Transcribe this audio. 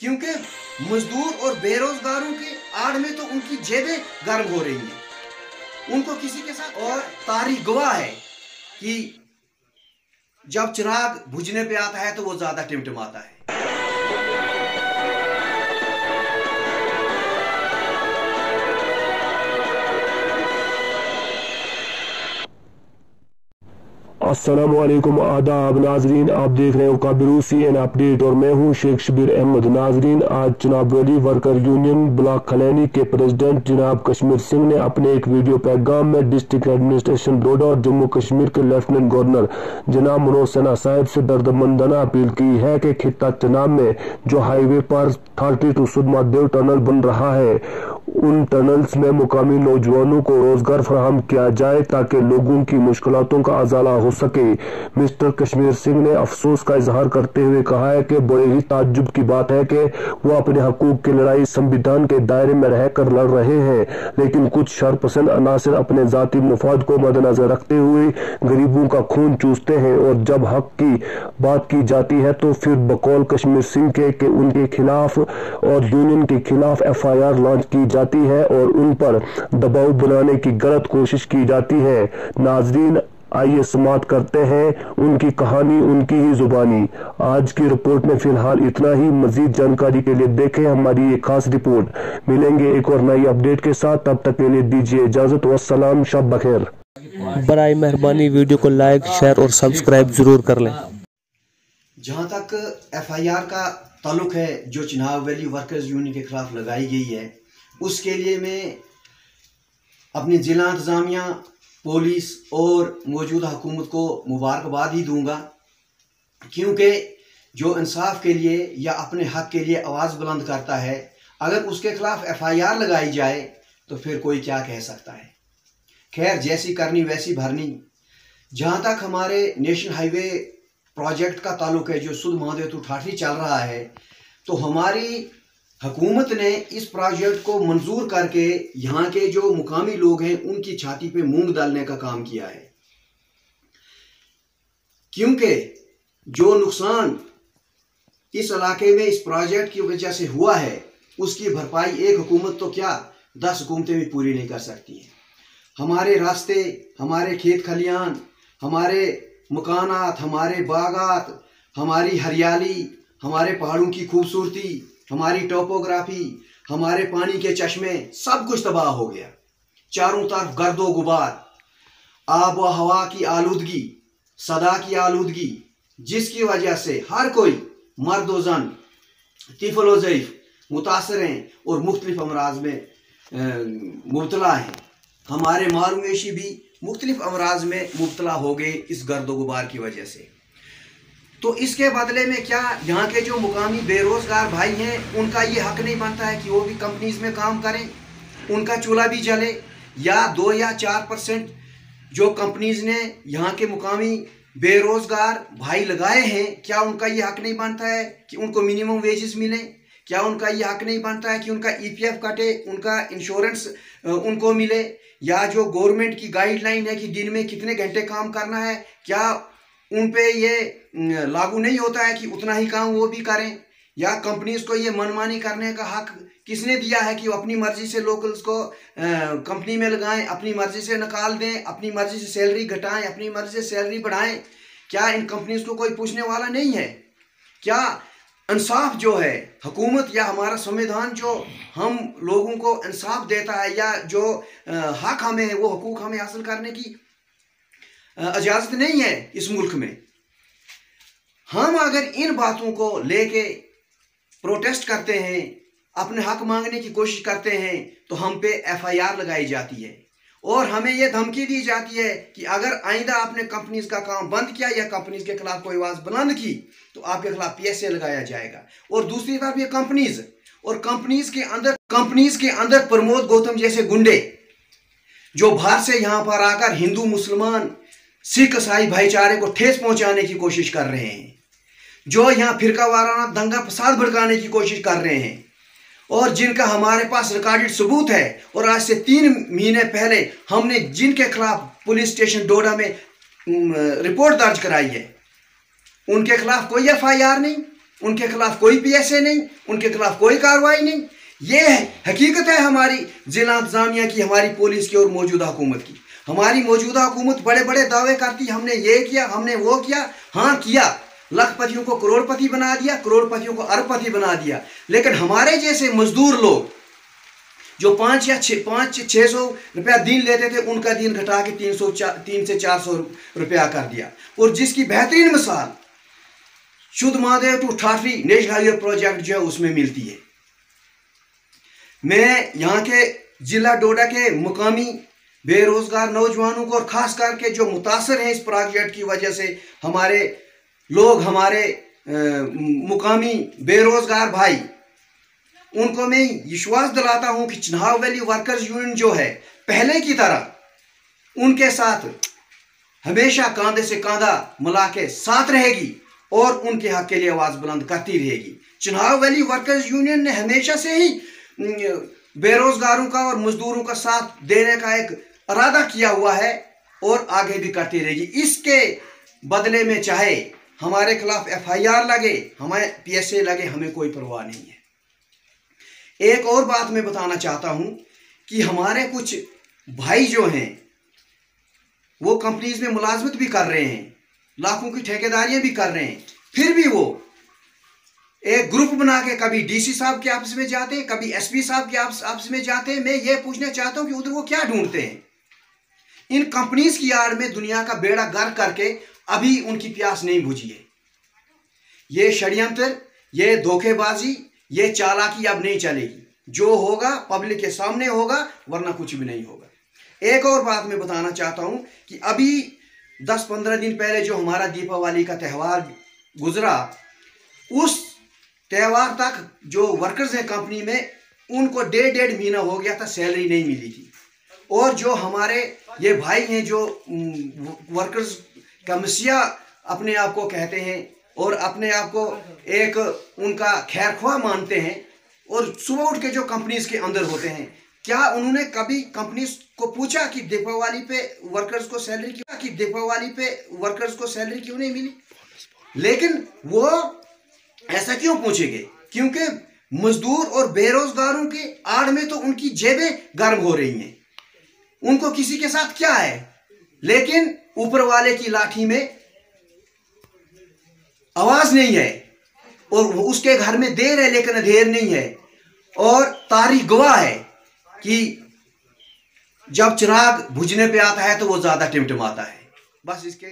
क्योंकि मजदूर और बेरोजगारों की आड़ में तो उनकी जेबें गर्म हो रही हैं, उनको किसी के साथ। और तारीख गवाह है कि जब चिराग बुझने पे आता है तो वो ज्यादा टिमटिमाता है। अस्सलामुअलैकुम आदाब नाजरीन, आप देख रहे हो काबिरू CN अपडेट और मैं हूं शेख शबीर अहमद। नाजरीन, आज जनाब वली वर्कर यूनियन ब्लॉक खलैनी के प्रेसिडेंट जनाब कश्मीर सिंह ने अपने एक वीडियो पैगाम में डिस्ट्रिक्ट एडमिनिस्ट्रेशन डोडा और जम्मू कश्मीर के लेफ्टिनेंट गवर्नर जनाब मनोज सिन्हा साहब से दर्दमंदाना अपील की है कि खित्ता चनाब में जो हाईवे पर 32 सुधमादेव टनल बन रहा है, उन टनल्स में मुकामी नौजवानों को रोजगार फराहम किया जाए ताकि लोगों की मुश्किलातों का अजाला हो सके। मिस्टर कश्मीर सिंह ने अफसोस का इजहार करते हुए कहा है कि बड़े ही ताज्जुब की बात है कि वो अपने हकूक की लड़ाई संविधान के दायरे में रहकर लड़ रहे हैं, लेकिन कुछ शरपसंद अनासर अपने जाती मुफाद को मद्देनजर रखते हुए गरीबों का खून चूसते हैं और जब हक की बात की जाती है तो फिर बकौल कश्मीर सिंह के उनके खिलाफ और यूनियन के खिलाफ FIR लॉन्च की जाती है और उन पर दबाव बनाने की गलत कोशिश की जाती है। नाजरीन, आइए समाप्त करते हैं उनकी कहानी उनकी ही जुबानी। आज की रिपोर्ट में फिलहाल इतना ही। मजीद जानकारी के लिए देखें हमारी एक खास रिपोर्ट। मिलेंगे एक और नई अपडेट के साथ, तब तक के लिए दीजिए इजाजत। वस्सलाम, शब बखैर। बराए मेहरबानी वीडियो को लाइक, शेयर और सब्सक्राइब जरूर कर लें। जहाँ तक FIR का ताल्लुक है जो चिनाब वैली वर्कर्स यूनियन के खिलाफ लगाई गई है, उसके लिए मैं अपनी जिला इंतजामिया, पुलिस और मौजूदा हुकूमत को मुबारकबाद ही दूंगा, क्योंकि जो इंसाफ के लिए या अपने हक के लिए आवाज़ बुलंद करता है, अगर उसके खिलाफ FIR लगाई जाए तो फिर कोई क्या कह सकता है। खैर, जैसी करनी वैसी भरनी। जहाँ तक हमारे नेशनल हाईवे प्रोजेक्ट का ताल्लुक है जो सुधमादेव टू ठाठरी चल रहा है, तो हमारी हुकूमत ने इस प्रोजेक्ट को मंजूर करके यहाँ के जो मुकामी लोग हैं उनकी छाती पे मूंग डालने का काम किया है, क्योंकि जो नुकसान इस इलाके में इस प्रोजेक्ट की वजह से हुआ है उसकी भरपाई एक हुकूमत तो क्या 10 हुकूमतें भी पूरी नहीं कर सकती हैं। हमारे रास्ते, हमारे खेत खलियान, हमारे मकानात, हमारे बागात, हमारी हरियाली, हमारे पहाड़ों की खूबसूरती, हमारी टोपोग्राफी, हमारे पानी के चश्मे, सब कुछ तबाह हो गया। चारों तरफ गर्दो गुबार, आब व हवा की आलूदगी, सदा की आलूदगी, जिसकी वजह से हर कोई मर्द व जन, तिफल व ज़ईफ मुतासर हैं और मुख्तलिफ अमराज में मुब्तला हैं। हमारे मालूमेशी भी मुख्तलिफ अमराज में मुब्तला हो गए इस गर्दो गुबार की वजह से। तो इसके बदले में क्या यहाँ के जो मुकामी बेरोजगार भाई हैं उनका ये हक नहीं बनता है कि वो भी कंपनीज में काम करें, उनका चूल्हा भी जले, या 2 या 4% जो कंपनीज ने यहाँ के मुकामी बेरोजगार भाई लगाए हैं, क्या उनका ये हक नहीं बनता है कि उनको मिनिमम वेजेस मिले? क्या उनका ये हक नहीं बनता है कि उनका EPF कटे, उनका इंश्योरेंस उनको मिले? या जो गवर्नमेंट की गाइडलाइन है कि दिन में कितने घंटे काम करना है, क्या उन पे ये लागू नहीं होता है कि उतना ही काम वो भी करें? या कंपनीज को ये मनमानी करने का हक किसने दिया है कि वो अपनी मर्जी से लोकल्स को कंपनी में लगाएं, अपनी मर्जी से निकाल दें, अपनी मर्जी से सैलरी घटाएं, अपनी मर्जी से सैलरी बढ़ाएं? क्या इन कंपनीज को कोई पूछने वाला नहीं है? क्या इंसाफ जो है हुकूमत या हमारा संविधान जो हम लोगों को इंसाफ देता है या जो हक हमें है वो हकूक हमें हासिल करने की इजाज़त नहीं है इस मुल्क में? हम अगर इन बातों को लेके प्रोटेस्ट करते हैं, अपने हक मांगने की कोशिश करते हैं, तो हम पे FIR लगाई जाती है और हमें यह धमकी दी जाती है कि अगर आइंदा आपने कंपनीज का काम बंद किया या कंपनीज के खिलाफ कोई आवाज़ बुलंद की तो आपके खिलाफ PSA लगाया जाएगा। और दूसरी तरफ ये कंपनीज और कंपनीज के अंदर प्रमोद गौतम जैसे गुंडे जो बाहर से यहाँ पर आकर हिंदू, मुसलमान, सिख, ईसाई भाईचारे को ठेस पहुंचाने की कोशिश कर रहे हैं, जो यहाँ फिरका वाराना दंगा फसाद भड़काने की कोशिश कर रहे हैं, और जिनका हमारे पास रिकॉर्डेड सबूत है। और आज से 3 महीने पहले हमने जिनके खिलाफ पुलिस स्टेशन डोडा में रिपोर्ट दर्ज कराई है, उनके खिलाफ कोई FIR नहीं, उनके खिलाफ कोई PSA नहीं, उनके खिलाफ कोई कार्रवाई नहीं। ये हकीकत है हमारी जिला इंतजामिया की, हमारी पुलिस की और मौजूदा हुकूमत की। हमारी मौजूदा हुकूमत बड़े बड़े दावे करती, हमने ये किया, हमने वो किया। हाँ किया, लखपतियों को करोड़पति बना दिया, करोड़पतियों को अरबपति बना दिया। लेकिन हमारे जैसे मजदूर लोग जो 500-600 रुपया दिन लेते थे, उनका दिन घटा के 300 से 400 रुपया कर दिया। और जिसकी बेहतरीन मिसाल Sudh Mahadev to Thathri national highway project जो है उसमें मिलती है। मैं यहाँ के जिला डोडा के मुकामी बेरोजगार नौजवानों को और खास करके जो मुतासर हैं इस प्रोजेक्ट की वजह से, हमारे लोग, हमारे मुकामी बेरोजगार भाई, उनको मैं विश्वास दिलाता हूं कि चिनाब वैली वर्कर्स यूनियन जो है पहले की तरह उनके साथ हमेशा कांधे से कांधा मिला के साथ रहेगी और उनके हक के लिए आवाज बुलंद करती रहेगी। चिनाब वैली वर्कर्स यूनियन ने हमेशा से ही बेरोजगारों का और मजदूरों का साथ देने का एक इरादा किया हुआ है और आगे भी करती रहेगी। इसके बदले में चाहे हमारे खिलाफ FIR लगे, हमें PSA लगे, हमें कोई परवाह नहीं है। एक और बात मैं बताना चाहता हूं कि हमारे कुछ भाई जो हैं वो कंपनीज में मुलाजमत भी कर रहे हैं, लाखों की ठेकेदारियां भी कर रहे हैं, फिर भी वो एक ग्रुप बना के कभी DC साहब के ऑफिस में जाते हैं, कभी SP साहब के ऑफिस में जाते हैं। मैं ये पूछना चाहता हूं कि उधर वो क्या ढूंढते हैं। इन कंपनीज की आड़ में दुनिया का बेड़ा गर्क करके अभी उनकी प्यास नहीं बुझी है। ये षड्यंत्र, ये धोखेबाजी, ये चालाकी अब नहीं चलेगी। जो होगा पब्लिक के सामने होगा, वरना कुछ भी नहीं होगा। एक और बात मैं बताना चाहता हूं कि अभी 10-15 दिन पहले जो हमारा दीपावली का त्यौहार गुजरा, उस त्यौहार तक जो वर्कर्स हैं कंपनी में, उनको 1.5 महीना हो गया था, सैलरी नहीं मिली थी। और जो हमारे ये भाई हैं जो वर्कर्स का मसीहा अपने आप को कहते हैं और अपने आप को एक उनका खैरख्वाह मानते हैं, और सुबह उठ के जो कंपनीज के अंदर होते हैं, क्या उन्होंने कभी कंपनीज को पूछा कि दीपावली पे वर्कर्स को सैलरी क्यों नहीं मिली? लेकिन वो ऐसा क्यों पूछेंगे? क्योंकि मजदूर और बेरोजगारों की आड़ में तो उनकी जेबें गर्म हो रही हैं। उनको किसी के साथ क्या है, लेकिन ऊपर वाले की लाठी में आवाज नहीं है और उसके घर में देर है लेकिन अंधेर नहीं है। और तारीख गवाह है कि जब चिराग बुझने पे आता है तो वो ज्यादा टिमटिमाता है। बस इसके